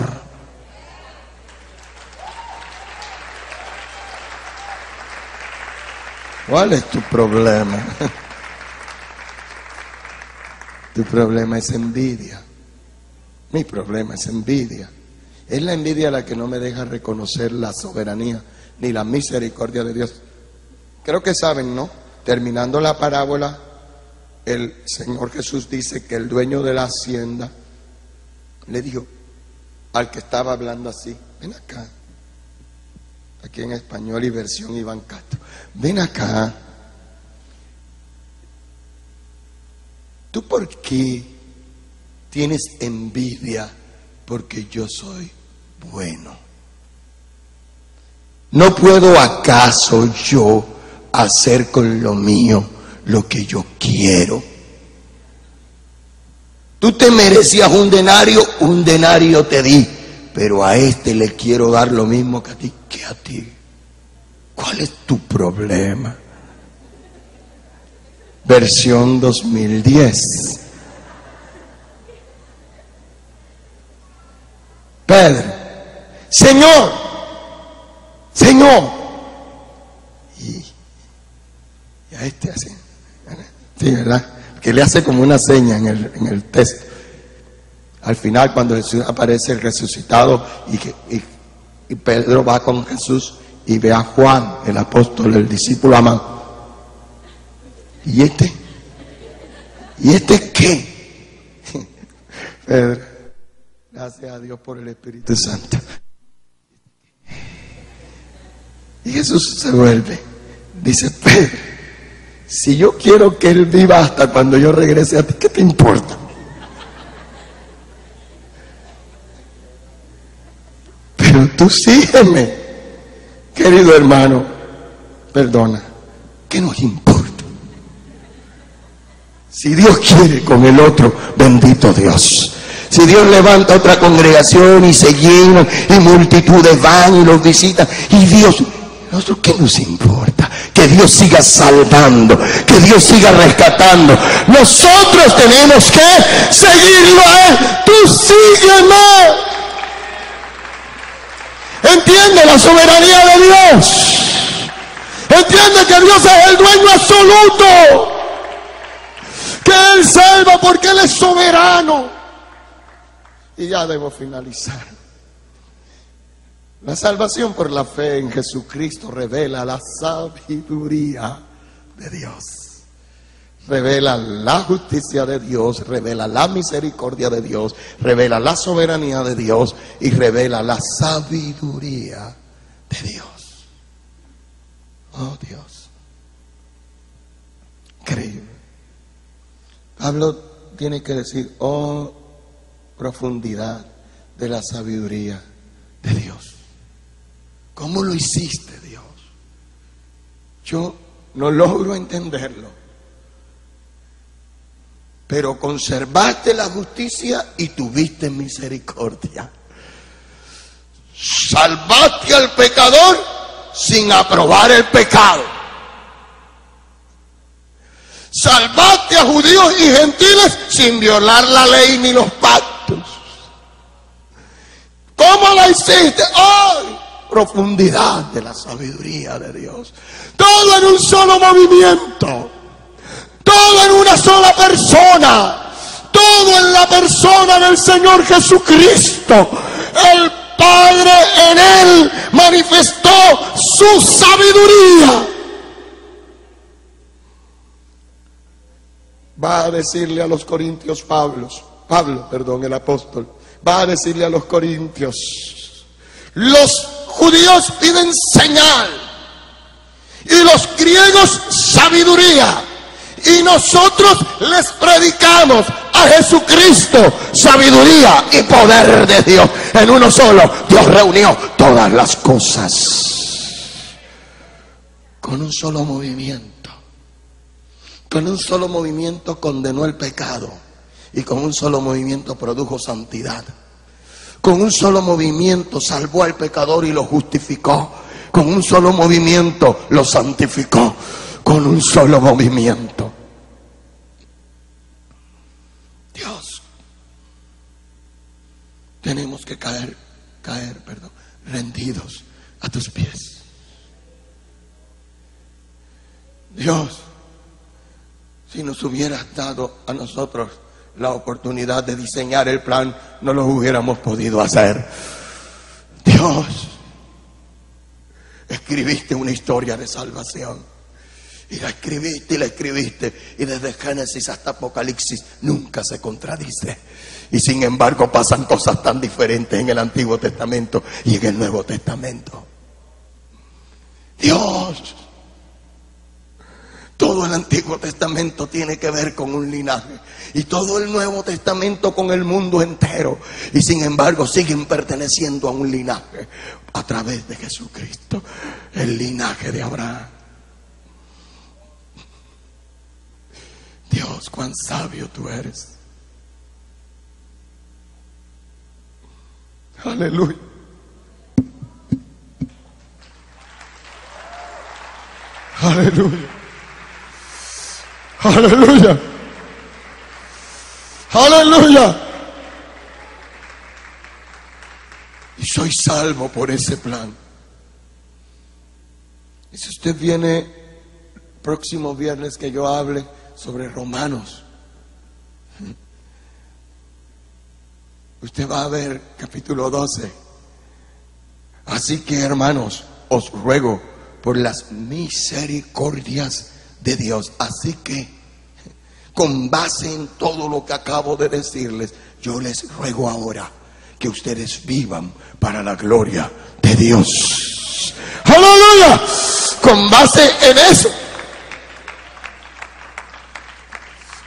¿Cuál es tu problema? Tu problema es envidia. Mi problema es envidia. Es la envidia la que no me deja reconocer la soberanía ni la misericordia de Dios. Creo que saben, ¿no? Terminando la parábola, el Señor Jesús dice que el dueño de la hacienda le dijo al que estaba hablando así, ven acá. Aquí en español y versión Iván Castro. Ven acá. ¿Tú por qué tienes envidia? Porque yo soy bueno. ¿No puedo acaso yo hacer con lo mío lo que yo quiero? Tú te merecías un denario te di, pero a este le quiero dar lo mismo que a ti. ¿Cuál es tu problema? Versión 2010. Pedro, Señor, y a este así, sí, ¿verdad? Que le hace como una seña en el texto. Al final, cuando Jesús aparece el resucitado y Pedro va con Jesús y ve a Juan, el apóstol, el discípulo amado. ¿Y este? ¿Y este qué? Pedro, gracias a Dios por el Espíritu Santo. Y Jesús se vuelve, dice, Pedro, si yo quiero que él viva hasta cuando yo regrese a ti, ¿qué te importa? Pero tú sígueme, querido hermano, perdona, ¿qué nos importa? Si Dios quiere con el otro, bendito Dios. Si Dios levanta otra congregación y se llenan y multitudes van y los visitan, y Dios, ¿nosotros qué nos importa? Que Dios siga salvando, que Dios siga rescatando. Nosotros tenemos que seguirlo a Él. Tú sígueme. Entiende la soberanía de Dios. Entiende que Dios es el dueño absoluto. Que Él salva porque Él es soberano. Y ya debo finalizar. La salvación por la fe en Jesucristo revela la sabiduría de Dios. revela la justicia de Dios, revela la misericordia de Dios, revela la soberanía de Dios y revela la sabiduría de Dios. Oh Dios, increíble. Pablo tiene que decir, oh profundidad de la sabiduría de Dios. ¿Cómo lo hiciste, Dios? Yo no logro entenderlo, pero conservaste la justicia y tuviste misericordia. Salvaste al pecador sin aprobar el pecado. Salvaste a judíos y gentiles sin violar la ley ni los pactos. ¿Cómo la hiciste? ¡Ay! Profundidad de la sabiduría de Dios. Todo en un solo movimiento. Todo en una sola persona. Todo en la persona del Señor Jesucristo. El Padre en Él manifestó su sabiduría. Va a decirle a los corintios Pablo, el apóstol, va a decirle a los corintios, los judíos piden señal y los griegos sabiduría, y nosotros les predicamos a Jesucristo sabiduría y poder de Dios. En uno solo Dios reunió todas las cosas con un solo movimiento. Con un solo movimiento condenó el pecado y con un solo movimiento produjo santidad. Con un solo movimiento salvó al pecador y lo justificó. Con un solo movimiento lo santificó. Con un solo movimiento. Dios, tenemos que caer, rendidos a tus pies. Dios, si nos hubieras dado a nosotros la oportunidad de diseñar el plan, no lo hubiéramos podido hacer. Dios, escribiste una historia de salvación. Y la escribiste. Y desde Génesis hasta Apocalipsis nunca se contradice. Y sin embargo pasan cosas tan diferentes en el Antiguo Testamento y en el Nuevo Testamento. Dios, todo el Antiguo Testamento tiene que ver con un linaje. Y todo el Nuevo Testamento con el mundo entero. Y sin embargo siguen perteneciendo a un linaje a través de Jesucristo. El linaje de Abraham. Dios, cuán sabio tú eres. Aleluya. Aleluya. Aleluya. Aleluya. Y soy salvo por ese plan. Y si usted viene el próximo viernes que yo hable sobre Romanos, usted va a ver capítulo 12. Así que, hermanos, os ruego por las misericordias de Dios. Así que, con base en todo lo que acabo de decirles, yo les ruego ahora que ustedes vivan para la gloria de Dios. ¡Aleluya! Con base en eso.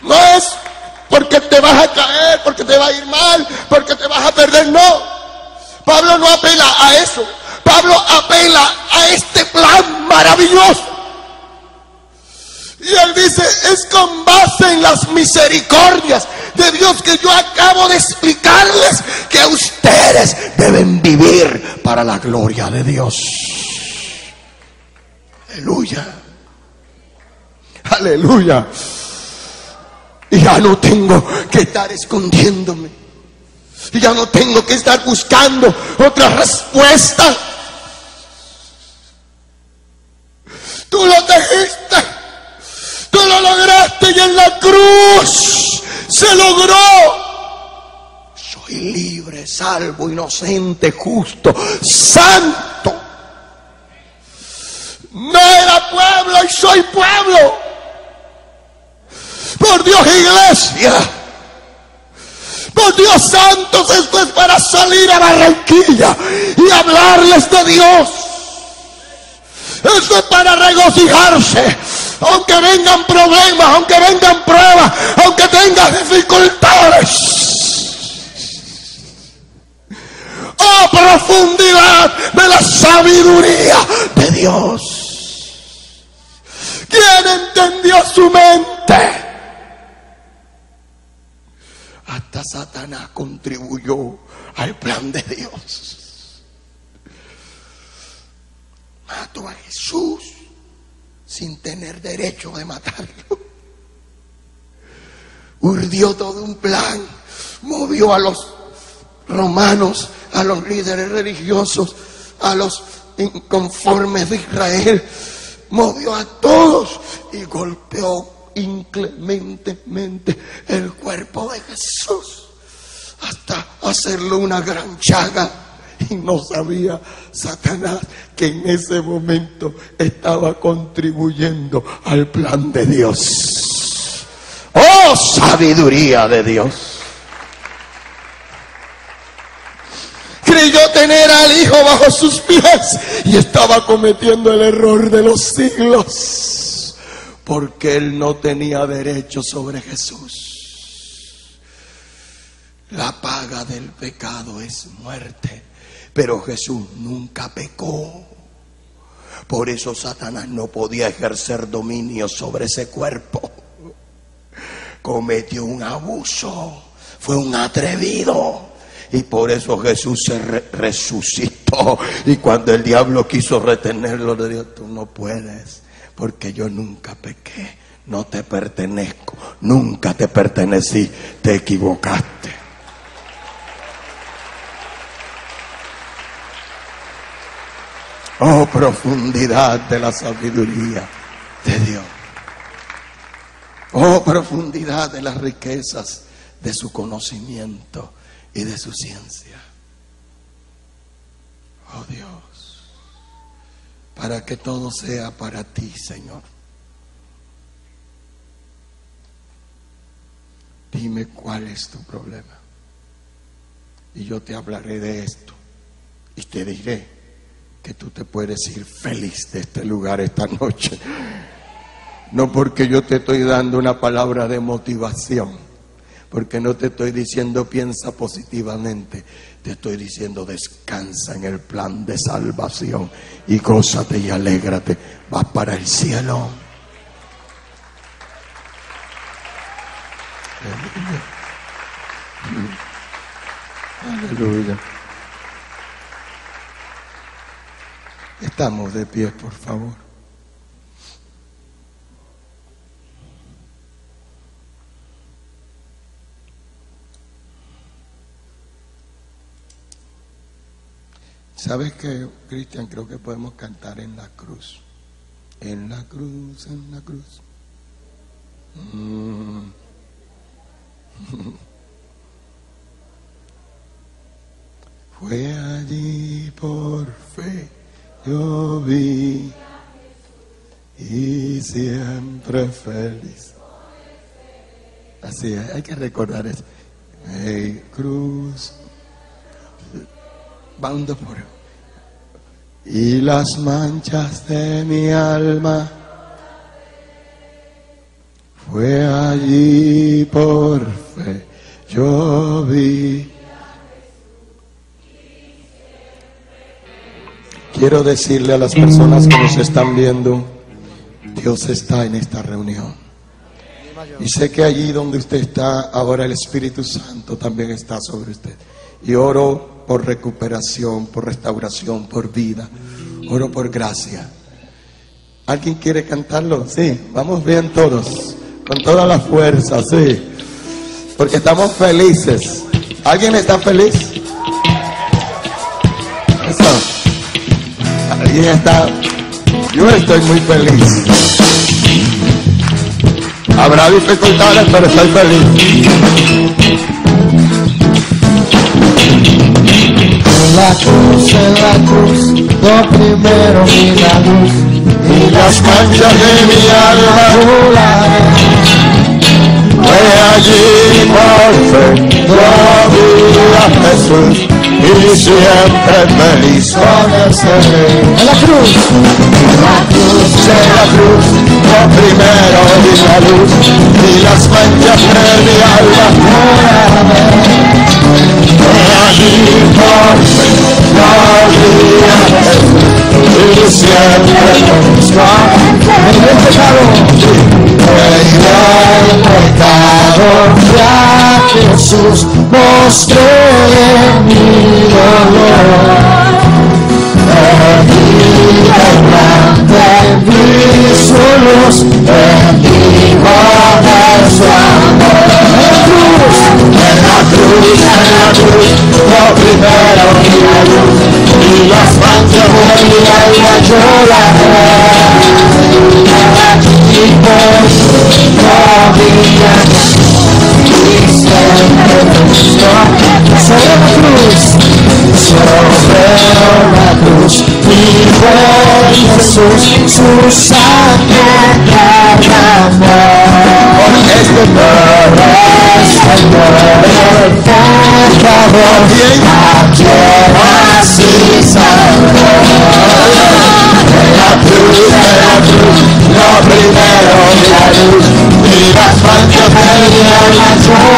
No es porque te vas a caer, porque te va a ir mal, porque te vas a perder, no. Pablo no apela a eso. Pablo apela a este plan maravilloso. Y él dice, es con base en las misericordias de Dios que yo acabo de explicarles que ustedes deben vivir para la gloria de Dios. Aleluya. Aleluya. Y ya no tengo que estar escondiéndome. Y ya no tengo que estar buscando otra respuesta. Tú lo dijiste. Tú lo lograste y en la cruz se logró. Soy libre, salvo, inocente, justo, santo. No era pueblo y soy pueblo. Por Dios, iglesia. Por Dios santos, esto es para salir a Barranquilla y hablarles de Dios. Esto es para regocijarse. Aunque vengan problemas, aunque vengan pruebas, aunque tengas dificultades. Oh, profundidad de la sabiduría de Dios. ¿Quién entendió su mente? Hasta Satanás contribuyó al plan de Dios. Mató a Jesús sin tener derecho de matarlo. Urdió todo un plan. Movió a los romanos, a los líderes religiosos, a los inconformes de Israel. Movió a todos y golpeó inclementemente el cuerpo de Jesús hasta hacerlo una gran llaga. Y no sabía Satanás que en ese momento estaba contribuyendo al plan de Dios. ¡Oh, sabiduría de Dios! Creyó tener al Hijo bajo sus pies y estaba cometiendo el error de los siglos, porque él no tenía derecho sobre Jesús. La paga del pecado es muerte, pero Jesús nunca pecó. Por eso Satanás no podía ejercer dominio sobre ese cuerpo. Cometió un abuso, fue un atrevido. Y por eso Jesús se resucitó. Y cuando el diablo quiso retenerlo, le dijo: tú no puedes, porque yo nunca pequé, no te pertenezco, nunca te pertenecí, te equivocaste. Oh, profundidad de la sabiduría de Dios. Oh, profundidad de las riquezas de su conocimiento y de su ciencia. Oh Dios, para que todo sea para ti, Señor. Dime cuál es tu problema y yo te hablaré de esto y te diré que tú te puedes ir feliz de este lugar esta noche. No porque yo te estoy dando una palabra de motivación, porque no te estoy diciendo piensa positivamente, te estoy diciendo descansa en el plan de salvación y gózate y alégrate, vas para el cielo. Aleluya. Aleluya. Estamos de pie, por favor. ¿Sabes qué, Cristian? Creo que podemos cantar en la cruz. En la cruz, en la cruz. Fue allí por fe, yo vi y siempre feliz. Así es, hay que recordar eso. Hey, cruz, bando por y las manchas de mi alma. Fue allí por fe, yo vi. Quiero decirle a las personas que nos están viendo, Dios está en esta reunión. Y sé que allí donde usted está, ahora el Espíritu Santo también está sobre usted. Y oro por recuperación, por restauración, por vida. Oro por gracia. ¿Alguien quiere cantarlo? Sí, vamos bien todos, con toda la fuerza, sí. Porque estamos felices. ¿Alguien está feliz? Eso. ¿Alguien está? Yo estoy muy feliz. Habrá dificultades, pero estoy feliz. En la cruz, lo primero vi la luz Y las manchas de mi alma, Fue allí por fe, yo vi a Jesús y siempre feliz con el Señor. En la cruz, En la cruz, lo primero vi la luz y las manchas de mi alma. Fue allí por fe, yo vi a Jesús y siempre feliz con el pecado. El pecado fue a Jesús, mostré mi dolor. Delante vi su luz, bendigo de su amor. En la cruz, lo primero vi la luz y las manchas de mi alma lloraré. Y pues no vi a Cristo sobre la cruz. Sobre la cruz vive Jesús, su sangre derramó. Por este pueblo, el pecador, a quien así salvó. En la cruz, lo primero de la luz, y las manchas de mi alma lloraré.